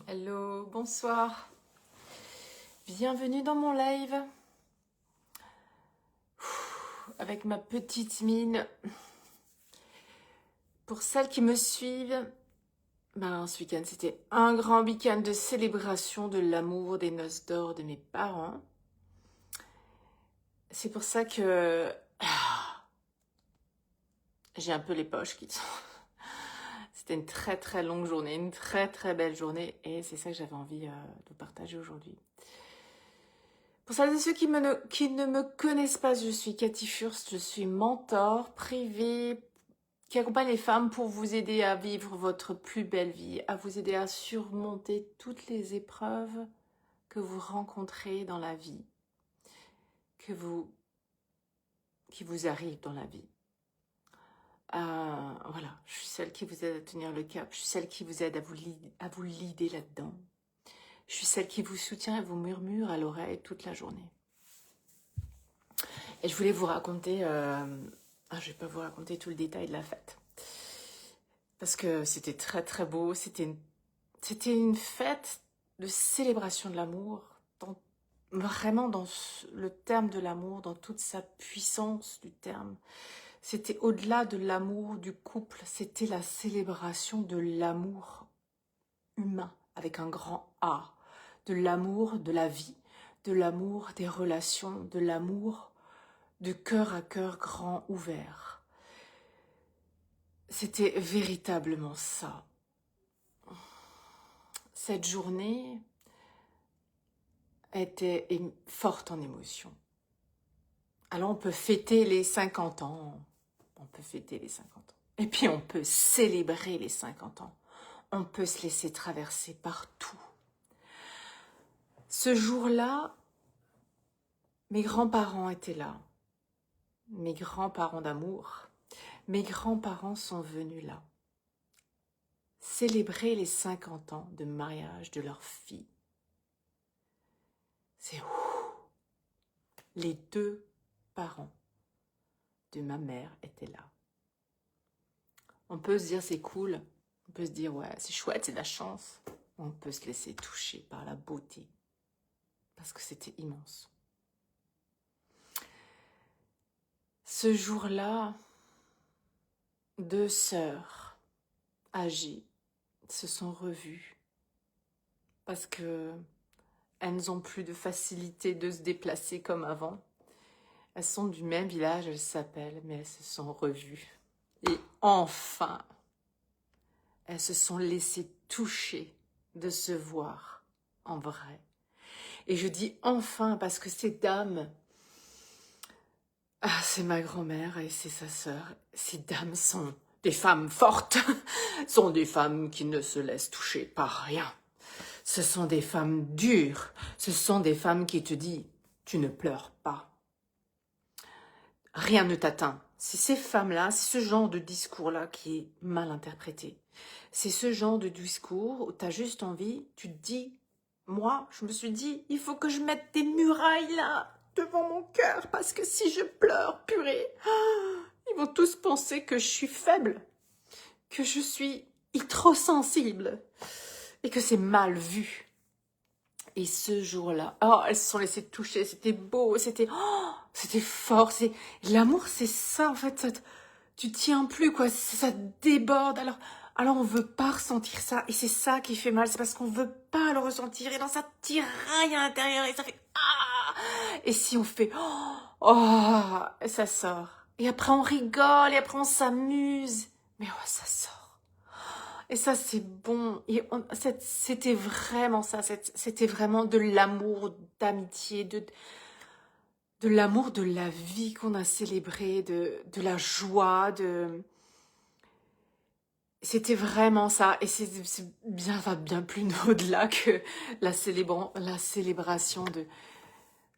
Hello, bonsoir. Bienvenue dans mon live. Avec ma petite mine. Pour celles qui me suivent, ce week-end, c'était un grand week-end de célébration de l'amour des noces d'or de mes parents. C'est pour ça que j'ai un peu les poches qui sont... C'était une très très longue journée, une très très belle journée, et c'est ça que j'avais envie de partager aujourd'hui. Pour celles et ceux qui ne me connaissent pas, je suis Cathy Furst, je suis mentor privé qui accompagne les femmes pour vous aider à vivre votre plus belle vie, à vous aider à surmonter toutes les épreuves que vous rencontrez dans la vie, qui vous arrivent dans la vie. Voilà, je suis celle qui vous aide à tenir le cap, je suis celle qui vous aide à vous leader là-dedans. Je suis celle qui vous soutient et vous murmure à l'oreille toute la journée. Et je voulais vous raconter, je ne vais pas vous raconter tout le détail de la fête. Parce que c'était très très beau, c'était une fête de célébration de l'amour, vraiment dans le terme de l'amour, dans toute sa puissance du terme. C'était au-delà de l'amour du couple, c'était la célébration de l'amour humain, avec un grand A, de l'amour de la vie, de l'amour des relations, de l'amour de cœur à cœur grand ouvert. C'était véritablement ça. Cette journée était forte en émotions. Alors on peut fêter les 50 ans, et puis on peut célébrer les 50 ans. On peut se laisser traverser par tout. Ce jour-là, mes grands-parents étaient là. Mes grands-parents d'amour. Mes grands-parents sont venus là. Célébrer les 50 ans de mariage de leur fille. C'est les deux parents de ma mère étaient là. On peut se dire c'est cool. On peut se dire ouais c'est chouette, c'est de la chance. On peut se laisser toucher par la beauté. Parce que c'était immense. Ce jour-là, deux sœurs âgées se sont revues parce que elles n'ont plus de facilité de se déplacer comme avant. Elles sont du même village, elles s'appellent, mais elles se sont revues. Et enfin, elles se sont laissées toucher de se voir en vrai. Et je dis enfin parce que ces dames, c'est ma grand-mère et c'est sa sœur, ces dames sont des femmes fortes, sont des femmes qui ne se laissent toucher par rien. Ce sont des femmes dures, ce sont des femmes qui te disent « tu ne pleures pas ». Rien ne t'atteint. C'est ces femmes-là, c'est ce genre de discours-là qui est mal interprété. C'est ce genre de discours où tu as juste envie, tu te dis, moi, je me suis dit, il faut que je mette des murailles là, devant mon cœur, parce que si je pleure, purée, ils vont tous penser que je suis faible, que je suis trop sensible, et que c'est mal vu. Et ce jour-là, elles se sont laissées toucher, c'était beau, c'était fort. L'amour, c'est ça, en fait, tu tiens plus, quoi, ça déborde. Alors on veut pas ressentir ça, et c'est ça qui fait mal, c'est parce qu'on veut pas le ressentir, et dans ça tiraille à l'intérieur, et ça fait et si on fait et ça sort. Et après on rigole, et après on s'amuse, mais ça sort. Et ça, c'est bon. Et c'était vraiment ça. C'était vraiment de l'amour, d'amitié, de l'amour de la vie qu'on a célébré, de la joie. C'était vraiment ça. Et va bien plus au-delà que la célébration de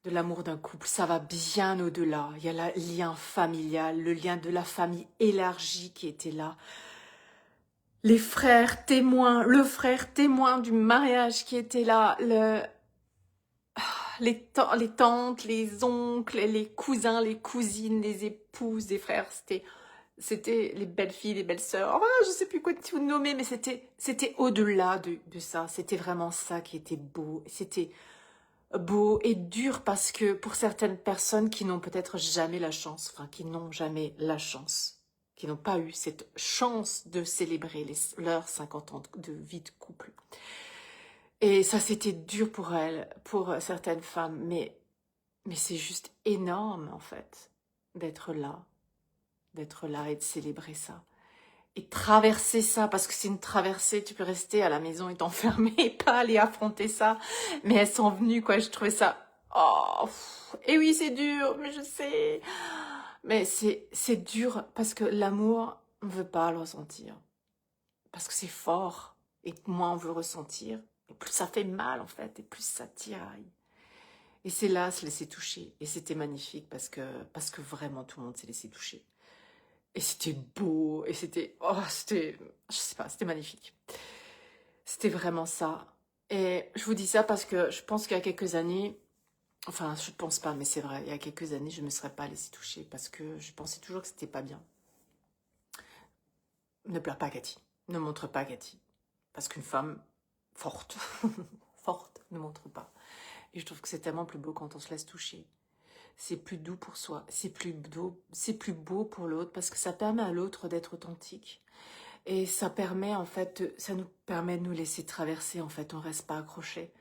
l'amour d'un couple. Ça va bien au-delà. Il y a le lien familial, le lien de la famille élargie qui était là. Les frères témoins, le frère témoin du mariage qui était là, les tantes, les oncles, les cousins, les cousines, les épouses des frères, c'était C'était les belles filles, les belles sœurs. Oh, je sais plus quoi te nommer, mais c'était au-delà de ça. C'était vraiment ça qui était beau. C'était beau et dur parce que pour certaines personnes qui n'ont peut-être jamais la chance, enfin qui n'ont jamais la chance, qui n'ont pas eu cette chance de célébrer leurs 50 ans de vie de couple. Et ça, c'était dur pour elles, pour certaines femmes, mais c'est juste énorme en fait d'être là et de célébrer ça. Et traverser ça, parce que c'est une traversée, tu peux rester à la maison et t'enfermer et pas aller affronter ça. Mais elles sont venues, quoi, je trouvais ça... Oh, et oui, c'est dur, mais je sais. Mais c'est dur parce que l'amour, on ne veut pas le ressentir. Parce que c'est fort. Et moins on veut ressentir, et plus ça fait mal, en fait, et plus ça tiraille. Et c'est là, se laisser toucher. Et c'était magnifique parce que vraiment tout le monde s'est laissé toucher. Et c'était beau, et c'était, oh, c'était, je sais pas, c'était magnifique. C'était vraiment ça. Et je vous dis ça parce que je pense qu'il y a quelques années, enfin, je pense pas, mais c'est vrai, il y a quelques années, je me serais pas laissée toucher parce que je pensais toujours que c'était pas bien. Ne pleure pas, Cathy. Ne montre pas, Cathy. Parce qu'une femme forte, forte, ne montre pas. Et je trouve que c'est tellement plus beau quand on se laisse toucher. C'est plus doux pour soi, c'est plus beau pour l'autre parce que ça permet à l'autre d'être authentique. Et ça permet en fait, ça nous permet de nous laisser traverser en fait, on reste pas accroché.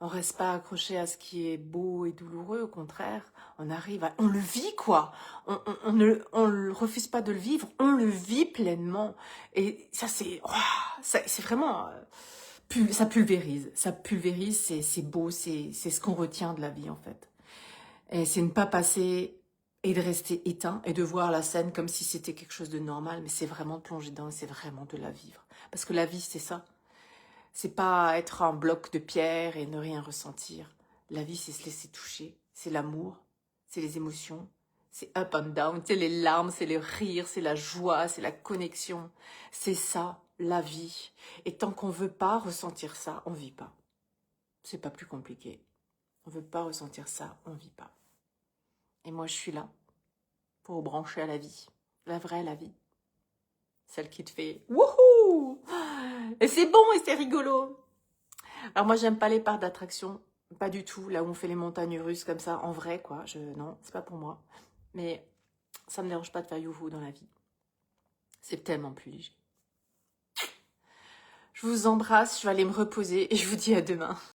On reste pas accroché à ce qui est beau et douloureux, au contraire, on arrive à, on le vit quoi. On ne refuse pas de le vivre, on le vit pleinement. Et ça c'est, ouah, c'est vraiment, ça pulvérise, c'est beau, c'est ce qu'on retient de la vie en fait. Et c'est ne pas passer et de rester éteint et de voir la scène comme si c'était quelque chose de normal, mais c'est vraiment de plonger dedans et c'est vraiment de la vivre. Parce que la vie, c'est ça. C'est pas être un bloc de pierre et ne rien ressentir. La vie, c'est se laisser toucher. C'est l'amour, c'est les émotions, c'est up and down, c'est les larmes, c'est le rire, c'est la joie, c'est la connexion. C'est ça, la vie. Et tant qu'on veut pas ressentir ça, on vit pas. C'est pas plus compliqué. On veut pas ressentir ça, on vit pas. Et moi, je suis là pour brancher à la vie. La vraie, la vie. Celle qui te fait wouhou! Et c'est bon et c'est rigolo. Alors moi, j'aime pas les parcs d'attraction. Pas du tout. Là où on fait les montagnes russes comme ça, en vrai, quoi. Non, c'est pas pour moi. Mais ça me dérange pas de faire youhou dans la vie. C'est tellement plus léger. Je vous embrasse, je vais aller me reposer et je vous dis à demain.